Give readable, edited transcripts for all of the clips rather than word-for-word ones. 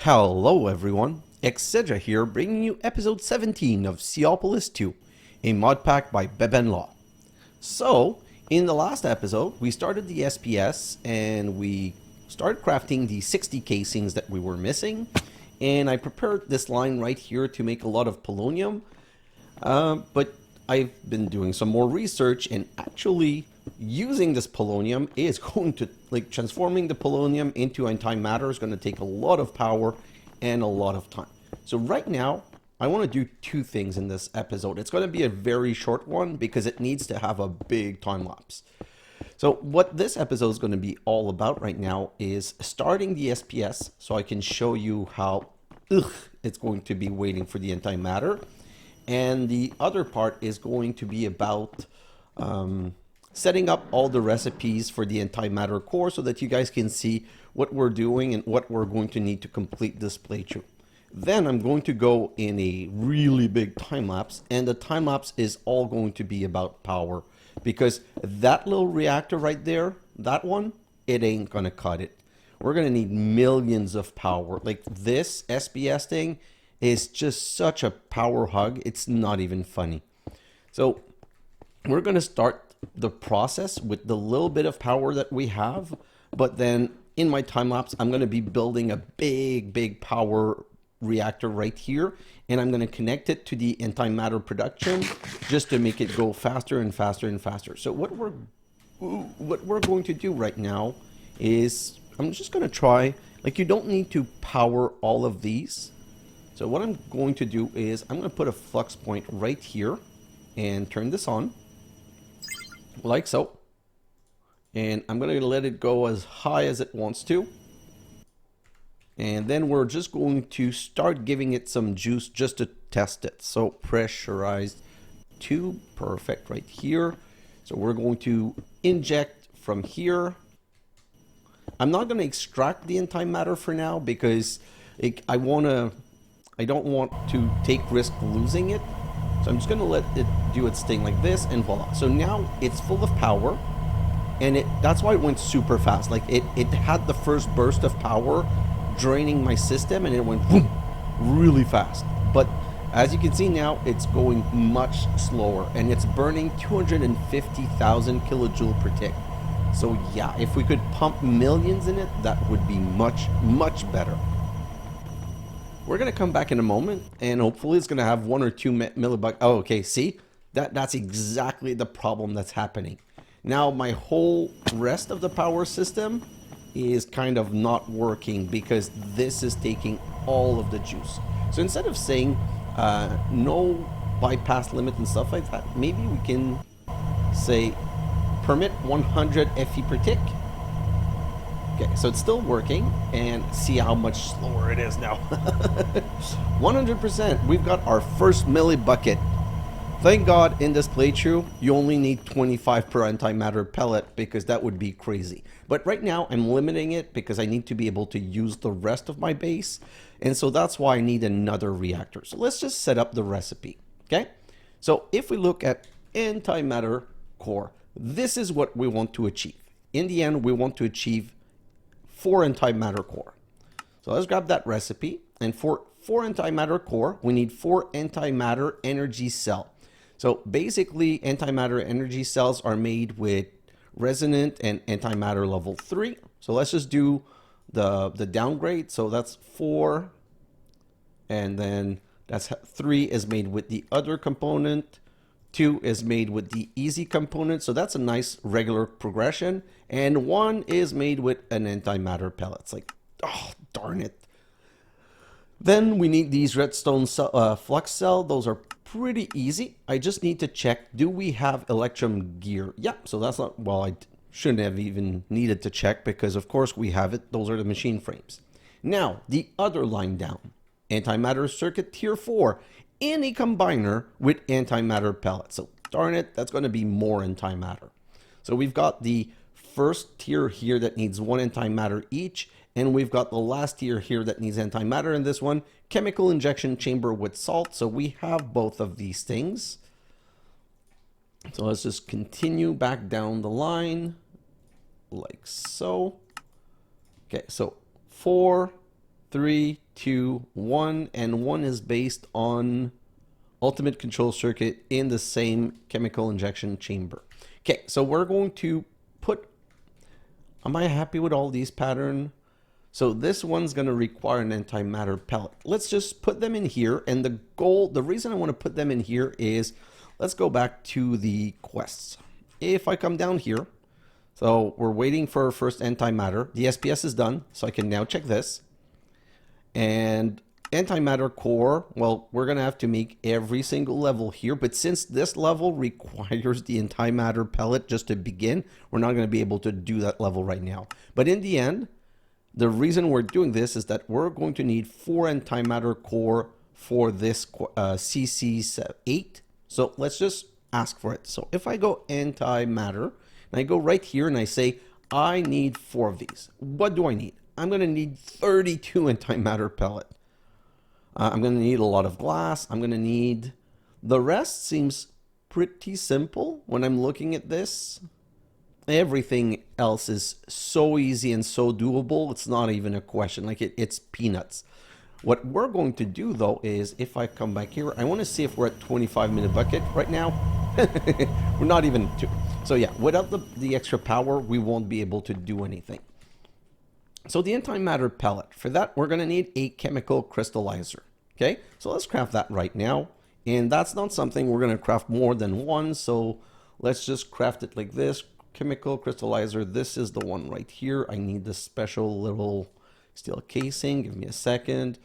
Hello everyone, xHedra here, bringing you episode 17 of Seaopolis 2, a mod pack by benbenlaw. So, in the last episode, we started the SPS and we started crafting the 60 casings that we were missing, and I prepared this line right here to make a lot of polonium, but I've been doing some more research, and actually using this polonium is going to, transforming the polonium into antimatter is going to take a lot of power and a lot of time. So right now, I want to do two things in this episode. It's going to be a very short one because it needs to have a big time lapse. So what this episode is going to be all about right now is starting the SPS so I can show you how it's going to be waiting for the antimatter. And the other part is going to be about setting up all the recipes for the antimatter core so that you guys can see what we're doing and what we're going to need to complete this playthrough. Then I'm going to go in a really big time lapse, and the time lapse is all going to be about power, because that little reactor right there, that one, it ain't gonna cut it. We're gonna need millions of power. Like, this SPS thing is just such a power hug, it's not even funny. So we're gonna start the process with the little bit of power that we have, but then in my time lapse I'm going to be building a big power reactor right here, and I'm going to connect it to the antimatter production just to make it go faster and faster and faster. So what we're going to do right now is I'm just going to try, you don't need to power all of these. So what I'm going to do is I'm going to put a flux point right here and turn this on like so, and I'm going to let it go as high as it wants to, and then we're just going to start giving it some juice just to test it. So pressurized tube, perfect right here. So we're going to inject from here. I'm not going to extract the antimatter for now because I don't want to take risk losing it. So I'm just going to let it do its thing like this, and voila. So now it's full of power, and that's why it went super fast. It had the first burst of power draining my system, and it went boom, really fast. But as you can see now, it's going much slower, and it's burning 250,000 kilojoule per tick. So yeah, if we could pump millions in it, that would be much better. We're going to come back in a moment, and hopefully it's going to have 1 or 2 millibucks. Oh, okay, see? That's exactly the problem that's happening. Now, my whole rest of the power system is kind of not working because this is taking all of the juice. So instead of saying no bypass limit and stuff like that, maybe we can say permit 100 FE per tick. Okay, so it's still working, and see how much slower it is now. 100%, we've got our first millibucket. Thank God in this playthrough, you only need 25 per antimatter pellet, because that would be crazy. But right now, I'm limiting it because I need to be able to use the rest of my base, and so that's why I need another reactor. So let's just set up the recipe, okay? So if we look at antimatter core, this is what we want to achieve. In the end, we want to achieve 4 antimatter core. So let's grab that recipe, and for 4 antimatter core we need 4 antimatter energy cell. So basically antimatter energy cells are made with resonant and antimatter level 3. So let's just do the downgrade. So that's 4, and then that's 3 is made with the other component, 2 is made with the easy component, so that's a nice regular progression, and 1 is made with an antimatter pellets. Oh, darn it. Then we need these redstone flux cell. Those are pretty easy. I just need to check, do we have electrum gear? Yeah, so that's not, well, I shouldn't have even needed to check because of course we have it. Those are the machine frames. Now, the other line down, Antimatter Circuit Tier 4, in a combiner with antimatter pellets. So darn it, that's going to be more antimatter. So we've got the first tier here that needs 1 antimatter each, and we've got the last tier here that needs antimatter in this one, chemical injection chamber with salt. So we have both of these things. So let's just continue back down the line like so. Okay, so 4, 3, to one, and one is based on ultimate control circuit in the same chemical injection chamber. Okay, so we're going to put, am I happy with all these pattern? So this one's going to require an antimatter pellet. Let's just put them in here. And the goal, the reason I want to put them in here is, let's go back to the quests. If I come down here, so we're waiting for our first antimatter. The SPS is done, so I can now check this. And antimatter core, well, we're going to have to make every single level here. But since this level requires the antimatter pellet just to begin, we're not going to be able to do that level right now. But in the end, the reason we're doing this is that we're going to need 4 antimatter core for this CC8. So let's just ask for it. So if I go antimatter, and I go right here and I say, I need 4 of these. What do I need? I'm going to need 32 antimatter pellet. I'm going to need a lot of glass. I'm going to need, the rest seems pretty simple when I'm looking at this. Everything else is so easy and so doable. It's not even a question. Like it's peanuts. What we're going to do though is, if I come back here, I want to see if we're at 25-minute bucket right now. We're not even two. So yeah, without the extra power, we won't be able to do anything. So the antimatter pellet, for that, we're going to need a chemical crystallizer. Okay, so let's craft that right now. And that's not something we're going to craft more than one. So let's just craft it like this. Chemical crystallizer. This is the one right here. I need this special little steel casing. Give me a second.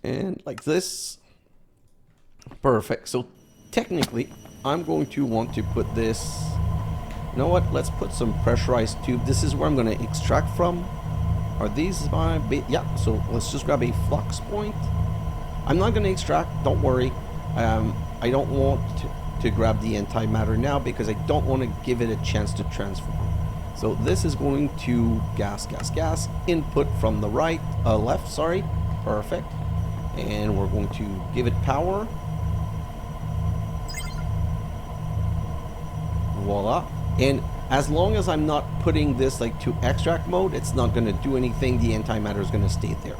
And like this. Perfect. So technically, I'm going to want to put this, you know what? Let's put some pressurized tube. This is where I'm going to extract from. Are these my, yeah, so let's just grab a flux point. I'm not going to extract, don't worry. I don't want to grab the antimatter now because I don't want to give it a chance to transform. So this is going to gas, input from the left, sorry. Perfect. And we're going to give it power. Voila. And as long as I'm not putting this like to extract mode, it's not going to do anything. The antimatter is going to stay there.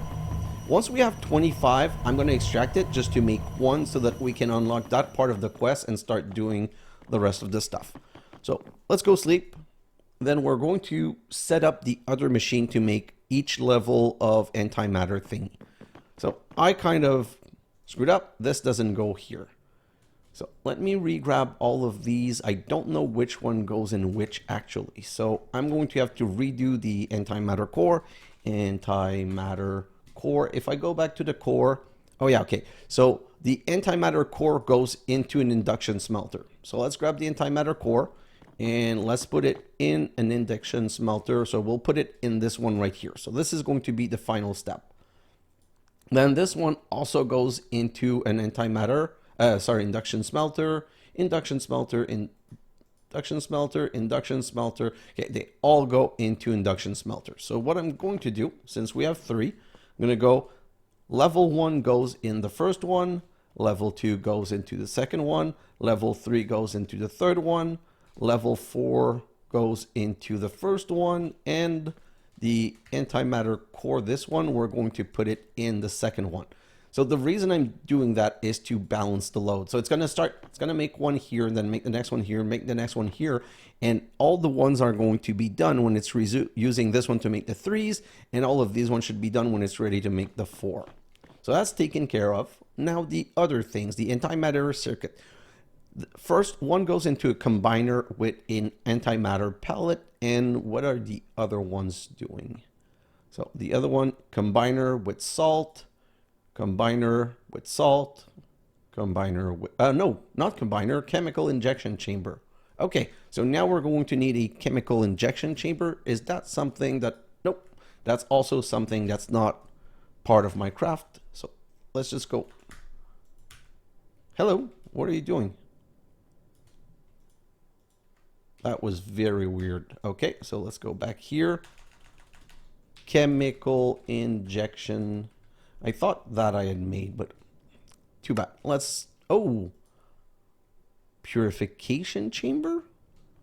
Once we have 25, I'm going to extract it just to make 1 so that we can unlock that part of the quest and start doing the rest of the stuff. So let's go sleep. Then we're going to set up the other machine to make each level of antimatter thingy. So I kind of screwed up. This doesn't go here. So let me re-grab all of these. I don't know which one goes in which actually. So I'm going to have to redo the antimatter core. Antimatter core. If I go back to the core, oh yeah, okay. So the antimatter core goes into an induction smelter. So let's grab the antimatter core and let's put it in an induction smelter. So we'll put it in this one right here. So this is going to be the final step. Then this one also goes into an antimatter, induction smelter, induction smelter, induction smelter, induction smelter. Okay, they all go into induction smelter. So what I'm going to do, since we have 3, I'm going to go level 1 goes in the first one, level 2 goes into the second one, level 3 goes into the third one, level 4 goes into the first one, and the antimatter core, this one, we're going to put it in the second one. So the reason I'm doing that is to balance the load. So it's going to make one here, and then make the next one here, make the next one here. And all the ones are going to be done when it's using this one to make the 3s. And all of these ones should be done when it's ready to make the 4. So that's taken care of. Now the other things, the antimatter circuit. First, one goes into a combiner with an antimatter pellet. And what are the other ones doing? So the other one, combiner with salt. Combiner with salt, combiner with, no, not combiner, chemical injection chamber. Okay, so now we're going to need a chemical injection chamber. Is that something that, nope, that's also something that's not part of my craft. So let's just go. Hello, what are you doing? That was very weird. Okay, so let's go back here. Chemical injection. I thought that I had made, but too bad. Let's, purification chamber,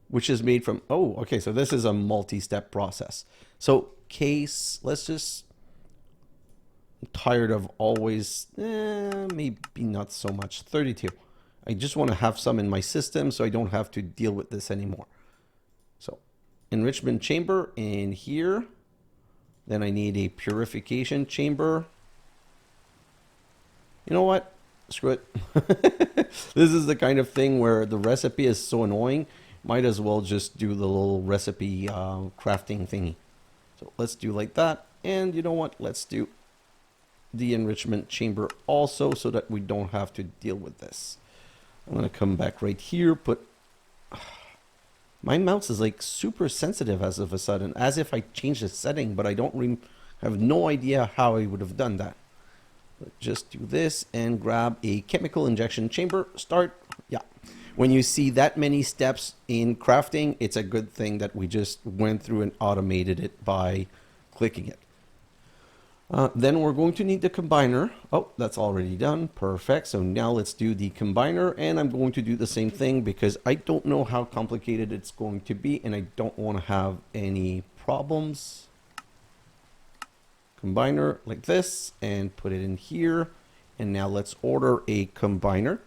which is made from, okay, so this is a multi-step process. So let's just tired of always, maybe not so much, 32. I just want to have some in my system so I don't have to deal with this anymore. So enrichment chamber in here. Then I need a purification chamber. You know what? Screw it. This is the kind of thing where the recipe is so annoying. Might as well just do the little recipe crafting thingy. So let's do like that. And you know what? Let's do the enrichment chamber also so that we don't have to deal with this. I'm going to come back right here, put... My mouse is like super sensitive as of a sudden, as if I changed the setting, but I don't have no idea how I would have done that. But just do this and grab a chemical injection chamber. Start. Yeah. When you see that many steps in crafting, it's a good thing that we just went through and automated it by clicking it. Then we're going to need the combiner. Oh, that's already done. Perfect. So now let's do the combiner, and I'm going to do the same thing because I don't know how complicated it's going to be and I don't want to have any problems. Combiner like this and put it in here. And now let's order a combiner.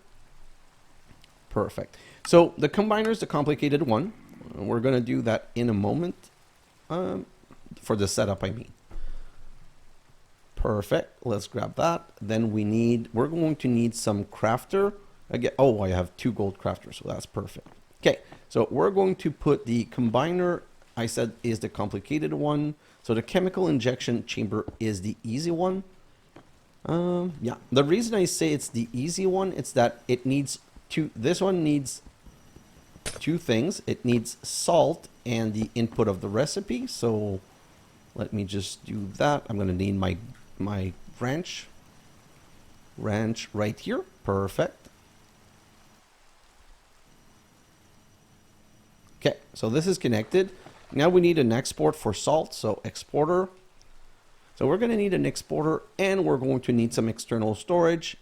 Perfect. So the combiner is the complicated one. We're going to do that in a moment for the setup, I mean. Perfect. Let's grab that. Then we're going to need some crafter. Again, oh, I have 2 gold crafters, so that's perfect. Okay, so we're going to put the combiner, I said, is the complicated one. So the chemical injection chamber is the easy one. Yeah, the reason I say it's the easy one, it's that it needs this one needs 2 things. It needs salt and the input of the recipe. So let me just do that. I'm going to need my wrench right here. Perfect. Okay, so this is connected. Now we need an export for salt, so exporter. So we're going to need an exporter, and we're going to need some external storage.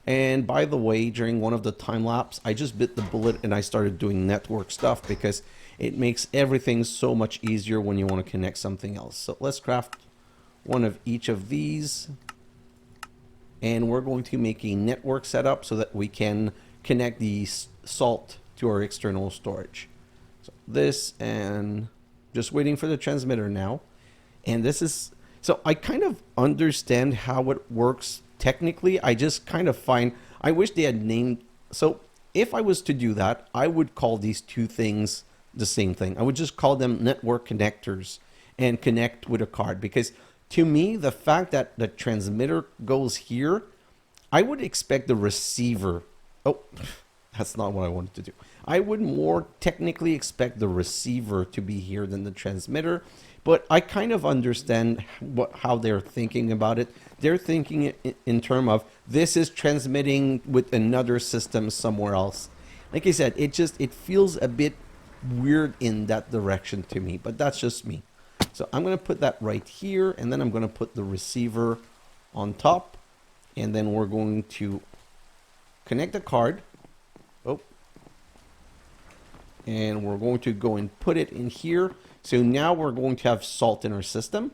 And by the way, during one of the time lapse, I just bit the bullet and I started doing network stuff because it makes everything so much easier when you want to connect something else. So let's craft one of each of these, and we're going to make a network setup so that we can connect the salt to our external storage. So this, and just waiting for the transmitter now. And this is, so I kind of understand how it works technically. I just kind of find, I wish they had named, so if I was to do that, I would call these 2 things the same thing. I would just call them network connectors and connect with a card, because to me, the fact that the transmitter goes here, I would expect the receiver, oh, that's not what I wanted to do. I would more technically expect the receiver to be here than the transmitter, but I kind of understand how they're thinking about it. They're thinking it in terms of this is transmitting with another system somewhere else. Like I said, it feels a bit weird in that direction to me, but that's just me. So I'm going to put that right here, and then I'm going to put the receiver on top, and then we're going to connect the card. Oh. And we're going to go and put it in here. So now we're going to have salt in our system.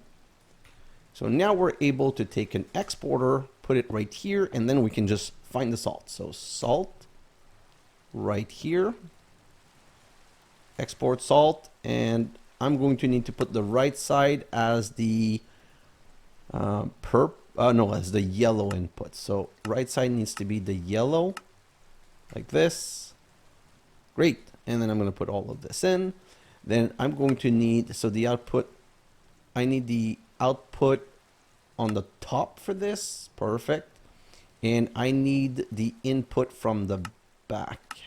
So now we're able to take an exporter, put it right here, and then we can just find the salt. So salt right here, export salt, and I'm going to need to put the right side as the as the yellow input. So right side needs to be the yellow, like this. Great. And then I'm going to put all of this in. Then I'm going to need, so the output, I need the output on the top for this. Perfect. And I need the input from the back.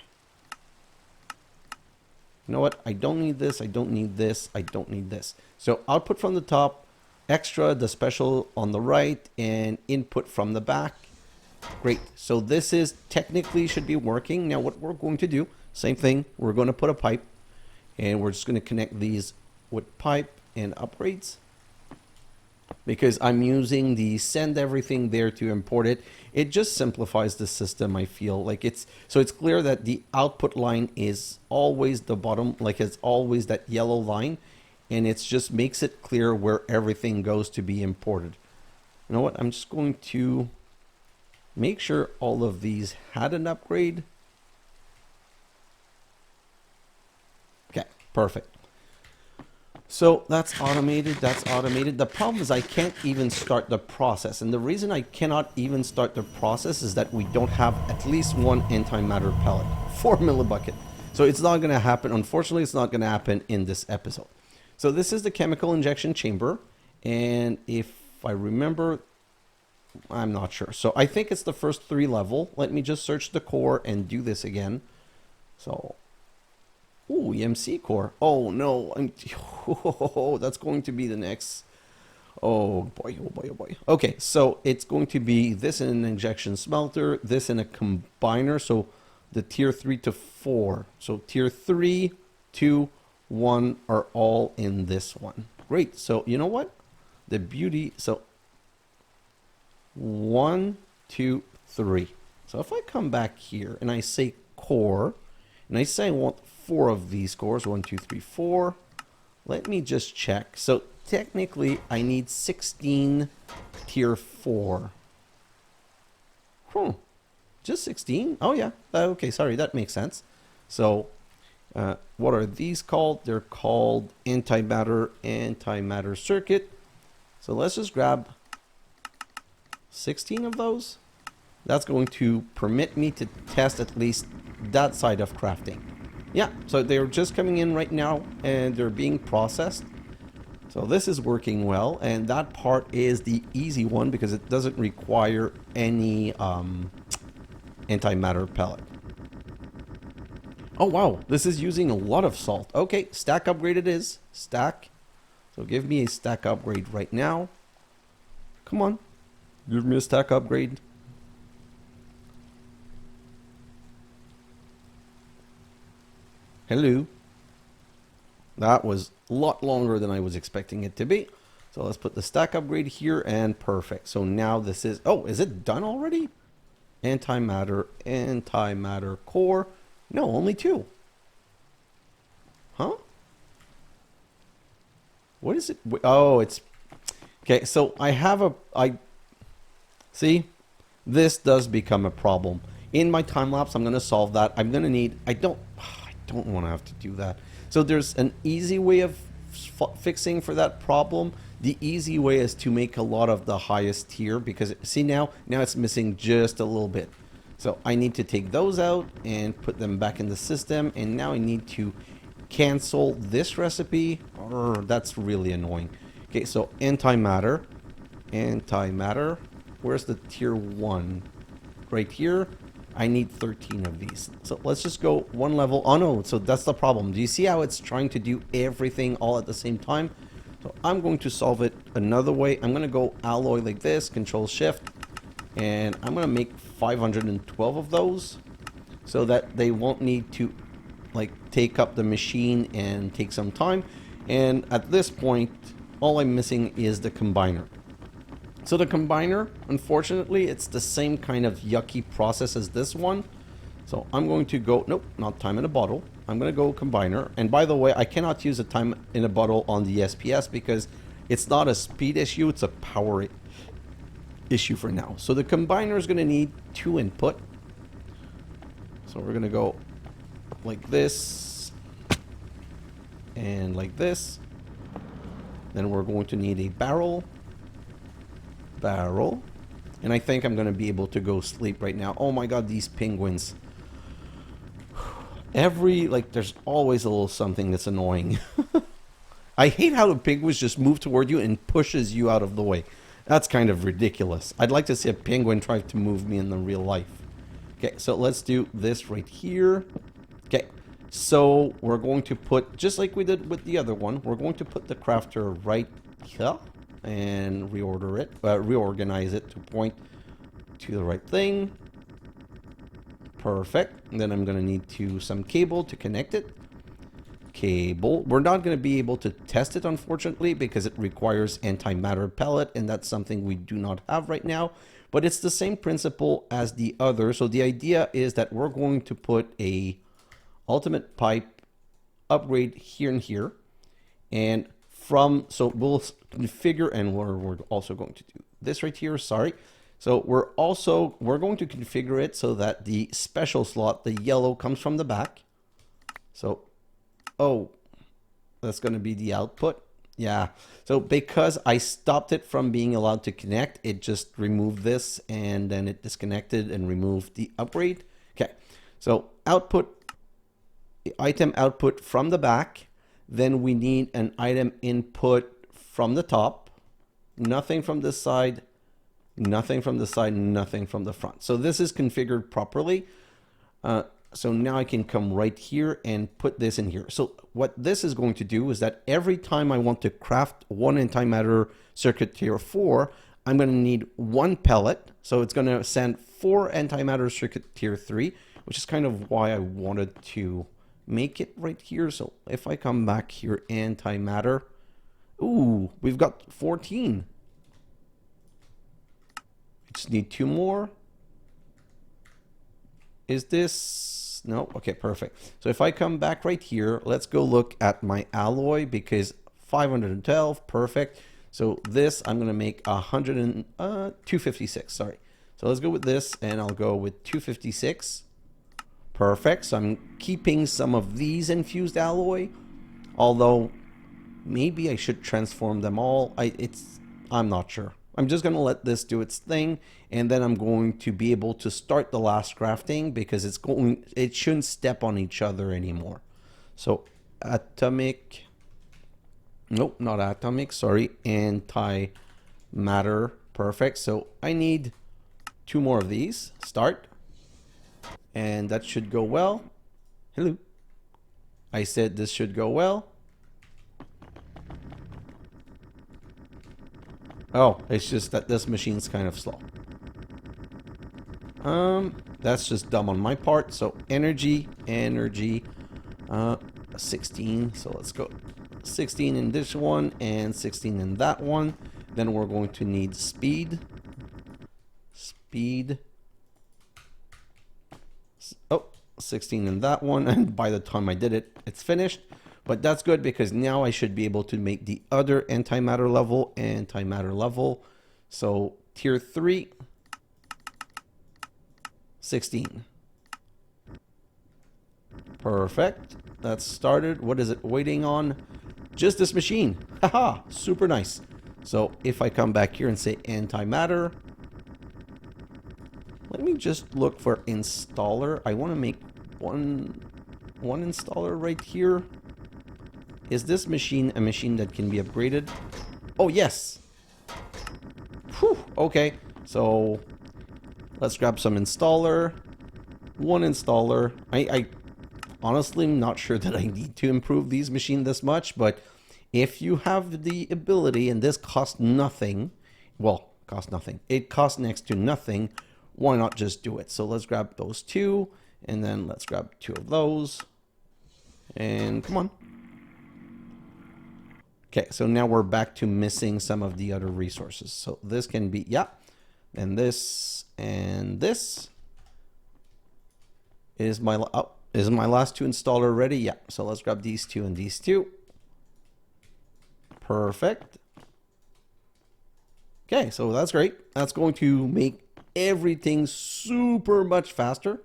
You know what? I don't need this. I don't need this. I don't need this. So output from the top, extra, the special on the right, and input from the back. Great. So this is technically should be working. Now what we're going to do, same thing. We're going to put a pipe, and we're just going to connect these with pipe and upgrades. Because I'm using the send everything there to import it. It just simplifies the system, I feel. Like it's clear that the output line is always the bottom, like it's always that yellow line, and it just makes it clear where everything goes to be imported. You know what? I'm just going to make sure all of these had an upgrade. Okay, perfect. So that's automated, that's automated. The problem is I can't even start the process. And the reason I cannot even start the process is that we don't have at least one antimatter pellet, 4 millibucket. So it's not going to happen. Unfortunately, it's not going to happen in this episode. So this is the chemical injection chamber. And if I remember, I'm not sure. So I think it's the first 3 level. Let me just search the core and do this again. So, ooh, EMC core. Oh no, that's going to be the next. Oh boy, oh boy, oh boy. Okay, so it's going to be this in an injection smelter, this in a combiner. So the tier 3 to 4. So tier 3, 2, 1 are all in this one. Great. So you know what? The beauty. So 1, 2, 3. So if I come back here and I say core, and I say I want 4 of these cores, 1, 2, 3, 4. Let me just check. So technically I need 16 tier 4. Just 16? Oh yeah. Okay, sorry, that makes sense. So what are these called? They're called Antimatter Circuit. So let's just grab 16 of those. That's going to permit me to test at least that side of crafting. Yeah, so they're just coming in right now and they're being processed. So this is working well, and that part is the easy one because it doesn't require any antimatter pellet. Oh wow, this is using a lot of salt. Okay, stack upgrade it is. Stack. So give me a stack upgrade right now. Come on. Give me a stack upgrade. Hello. That was a lot longer than I was expecting it to be. So let's put the stack upgrade here and perfect. So now this is, oh, is it done already? Antimatter core. No, only 2. Huh? What is it? Oh, it's, okay. So I have see, this does become a problem. In my time lapse, I'm going to solve that. I'm going to need, I don't want to have to do that. So there's an easy way of fixing for that problem. The easy way is to make a lot of the highest tier because see now it's missing just a little bit. So I need to take those out and put them back in the system. And now I need to cancel this recipe. That's really annoying. Okay, so antimatter. Where's the tier 1? Right here. I need 13 of these. So let's just go 1 level. Oh no, so that's the problem. Do you see how it's trying to do everything all at the same time? So I'm going to solve it another way. I'm going to go alloy like this, Control Shift, and I'm going to make 512 of those so that they won't need to like take up the machine and take some time. And at this point, all I'm missing is the combiner. So the combiner, unfortunately, it's the same kind of yucky process as this one. So I'm going to go, nope, not time in a bottle. I'm going to go combiner. And by the way, I cannot use a time in a bottle on the SPS because it's not a speed issue, it's a power issue for now. So the combiner is going to need 2 input. So we're going to go like this and like this. Then we're going to need a barrel. And I think I'm going to be able to go sleep right now. Oh my god, these penguins. There's always a little something that's annoying. I hate how the penguins just move toward you and pushes you out of the way. That's kind of ridiculous. I'd like to see a penguin try to move me in the real life. Okay, so let's do this right here. Okay, so we're going to put, just like we did with the other one, we're going to put the crafter right here. And reorganize it to point to the right thing. Perfect. And then I'm going to need some cable to connect it. Cable. We're not going to be able to test it, unfortunately, because it requires antimatter pellet, and that's something we do not have right now. But it's the same principle as the other. So the idea is that we're going to put a ultimate pipe upgrade here and here. And so we'll configure, and we're also going to do this right here, sorry. So we're going to configure it so that the special slot, the yellow, comes from the back. So, oh, that's going to be the output. Yeah. So because I stopped it from being allowed to connect, it just removed this and then it disconnected and removed the upgrade. Okay. So output, item output from the back. Then we need an item input from the top. Nothing from this side, nothing from the side, nothing from the front. So this is configured properly. So now I can come right here and put this in here. So what this is going to do is that every time I want to craft one Antimatter Circuit Tier 4, I'm going to need one pellet. So it's going to send 4 Antimatter Circuit Tier 3, which is kind of why I wanted to make it right here. So if I come back here, Antimatter, ooh, we've got 14. I just need 2 more. Is this, no, okay, perfect. So if I come back right here, let's go look at my alloy, because 512, perfect. So this, I'm gonna make 256, sorry. So let's go with this, and I'll go with 256. Perfect, so I'm keeping some of these infused alloy, although maybe I should transform them all. I'm not sure. I'm just gonna let this do its thing, and then I'm going to be able to start the last crafting, because it shouldn't step on each other anymore. So atomic, nope, not atomic, sorry, antimatter, perfect. So I need 2 more of these, start, and that should go well. Hello, I said this should go well. Oh, it's just that this machine's kind of slow. That's just dumb on my part. So energy, 16. So let's go 16 in this one and 16 in that one. Then we're going to need speed. Oh, 16 in that one. And by the time I did it, it's finished. But that's good, because now I should be able to make the other antimatter level. So tier 3, 16. Perfect. That's started. What is it waiting on? Just this machine. Haha, super nice. So if I come back here and say antimatter, let me just look for installer. I want to make one installer right here. Is this machine a machine that can be upgraded? Oh, yes. Whew, okay, so let's grab some installer. 1 installer. I honestly am not sure that I need to improve these machines this much, but if you have the ability, and this costs nothing, well, costs nothing. It costs next to nothing. Why not just do it? So let's grab those 2, and then let's grab 2 of those. And come on. Okay, so now we're back to missing some of the other resources. So this can be, yeah, and this is my, oh, is my last 2 installer ready? Yeah, so let's grab these 2 and these 2. Perfect. Okay, so that's great. That's going to make everything super much faster.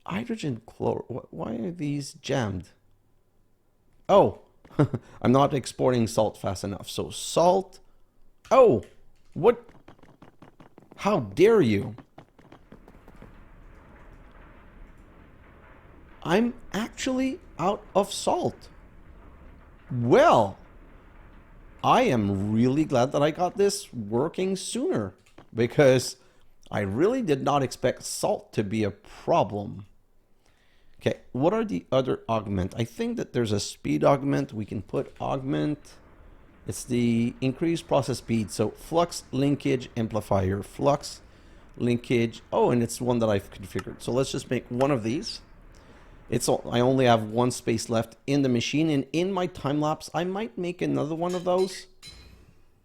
Hydrogen chlor, why are these jammed? Oh, I'm not exporting salt fast enough. So salt. Oh, what? How dare you? I'm actually out of salt. Well, I am really glad that I got this working sooner, because I really did not expect salt to be a problem. Okay, what are the other augment? I think that there's a speed augment. We can put augment. It's the increased process speed. So flux linkage amplifier, flux linkage. Oh, and it's one that I've configured. So let's just make one of these. I only have 1 space left in the machine, and in my time lapse, I might make another one of those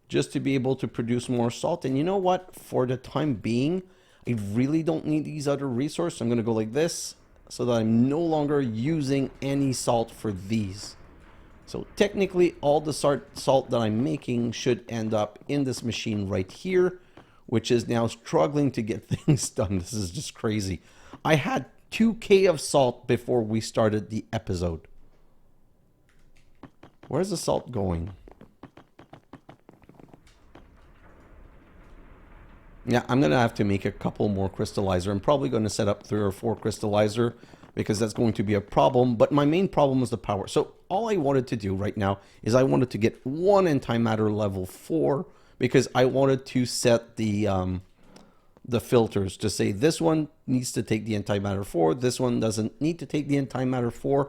just to be able to produce more salt. And you know what? For the time being, I really don't need these other resources. I'm going to go like this, so that I'm no longer using any salt for these. So technically all the salt that I'm making should end up in this machine right here, which is now struggling to get things done. This is just crazy. I had 2K of salt before we started the episode. Where's the salt going? Yeah, I'm going to have to make a couple more crystallizer. I'm probably going to set up 3 or 4 crystallizer because that's going to be a problem. But my main problem is the power. So all I wanted to do right now is I wanted to get one antimatter level 4 because I wanted to set the filters to say this one needs to take the antimatter 4. This one doesn't need to take the antimatter 4.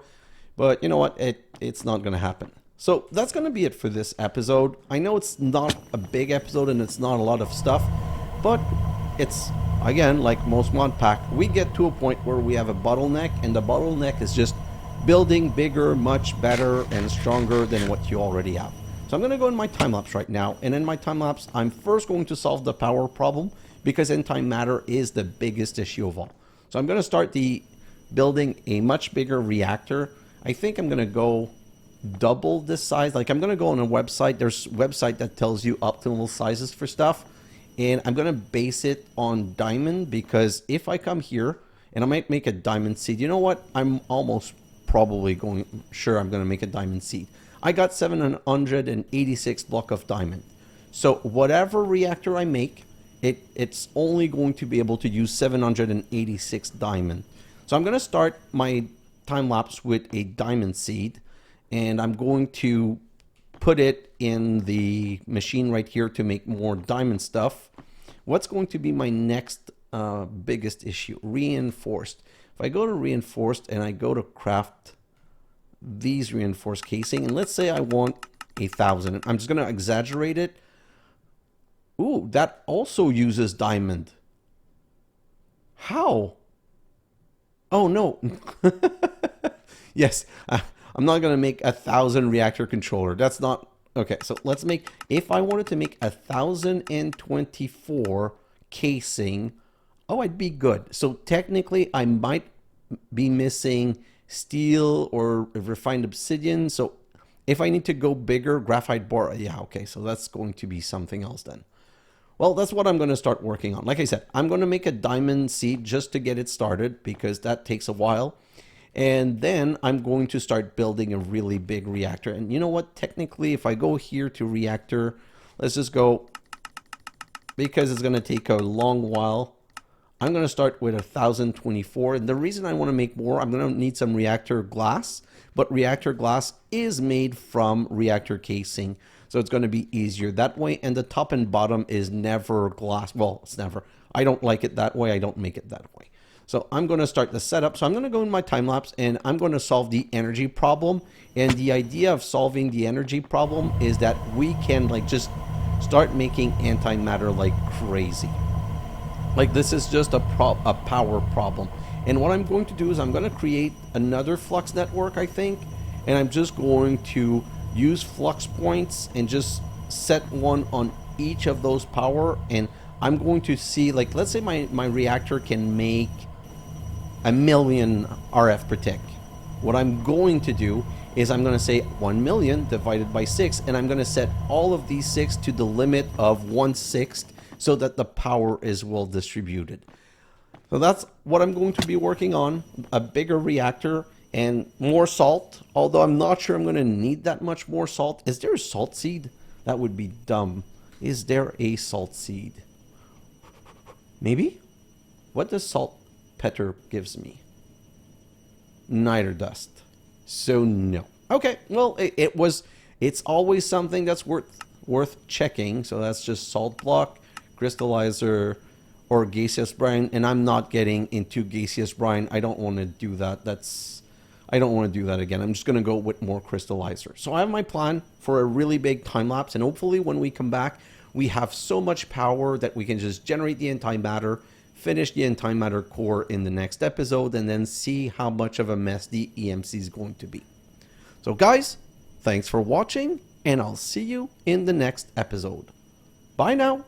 But you know what? It's not going to happen. So that's going to be it for this episode. I know it's not a big episode and it's not a lot of stuff. But it's, again, like most Modpack, we get to a point where we have a bottleneck, and the bottleneck is just building bigger, much better, and stronger than what you already have. So I'm going to go in my time-lapse right now, and in my time-lapse, I'm first going to solve the power problem, because antimatter is the biggest issue of all. So I'm going to start building a much bigger reactor. I think I'm going to go double this size. Like, I'm going to go on a website. There's a website that tells you optimal sizes for stuff. And I'm going to base it on diamond, because if I come here and I might make a diamond seed, you know what? I'm almost probably sure I'm going to make a diamond seed. I got 786 block of diamond. So whatever reactor I make, it's only going to be able to use 786 diamond. So I'm going to start my time lapse with a diamond seed, and I'm going to put it in the machine right here to make more diamond stuff. What's going to be my next biggest issue? Reinforced. If I go to reinforced and I go to craft these reinforced casing, and let's say I want 1,000. I'm just going to exaggerate it. Ooh, that also uses diamond. How? Oh, no. Yes. I'm not going to make 1,000 reactor controller. That's not... Okay, so let's make... If I wanted to make 1,024 casing, oh, I'd be good. So technically, I might be missing steel or refined obsidian. So if I need to go bigger, graphite bar... Yeah, okay, so that's going to be something else then. Well, that's what I'm going to start working on. Like I said, I'm going to make a diamond seed just to get it started, because that takes a while. And then I'm going to start building a really big reactor. And you know what? Technically, if I go here to reactor, let's just go, because it's going to take a long while. I'm going to start with 1,024. And the reason I want to make more, I'm going to need some reactor glass. But reactor glass is made from reactor casing. So it's going to be easier that way. And the top and bottom is never glass. Well, it's never. I don't like it that way. I don't make it that way. So I'm going to start the setup. So I'm going to go in my time lapse and I'm going to solve the energy problem. And the idea of solving the energy problem is that we can like just start making antimatter like crazy. Like this is just a power problem. And what I'm going to do is I'm going to create another flux network, I think. And I'm just going to use flux points and just set one on each of those power. And I'm going to see, like, let's say my reactor can make 1,000,000 RF per tick. What I'm going to do is I'm going to say 1,000,000 divided by 6, and I'm going to set all of these 6 to the limit of 1/6 so that the power is well distributed. So that's what I'm going to be working on, a bigger reactor and more salt, although I'm not sure I'm going to need that much more salt. Is there a salt seed? That would be dumb. Is there a salt seed? Maybe? What does salt petter gives me? Niter dust. So no. Okay, well, it's always something that's worth checking. So that's just salt block, crystallizer, or gaseous brine. And I'm not getting into gaseous brine. I don't want to do that. I don't want to do that again. I'm just going to go with more crystallizer. So I have my plan for a really big time lapse. And hopefully when we come back, we have so much power that we can just generate the antimatter, finish the antimatter core in the next episode, and then see how much of a mess the EMC is going to be. So guys, thanks for watching, and I'll see you in the next episode. Bye now.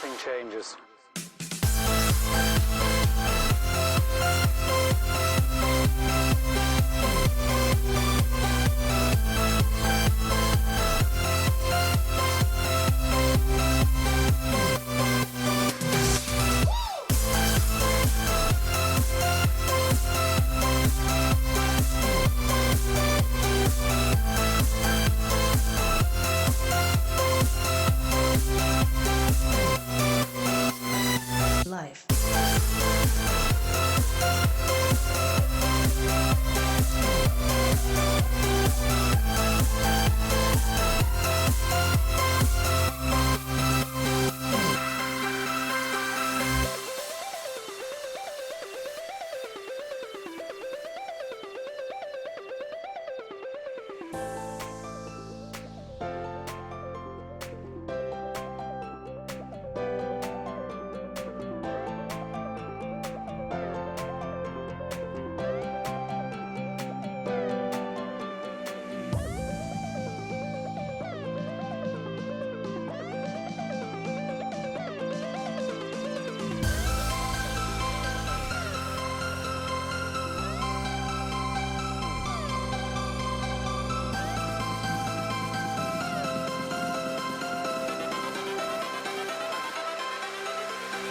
nothing changes. Life.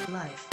Life.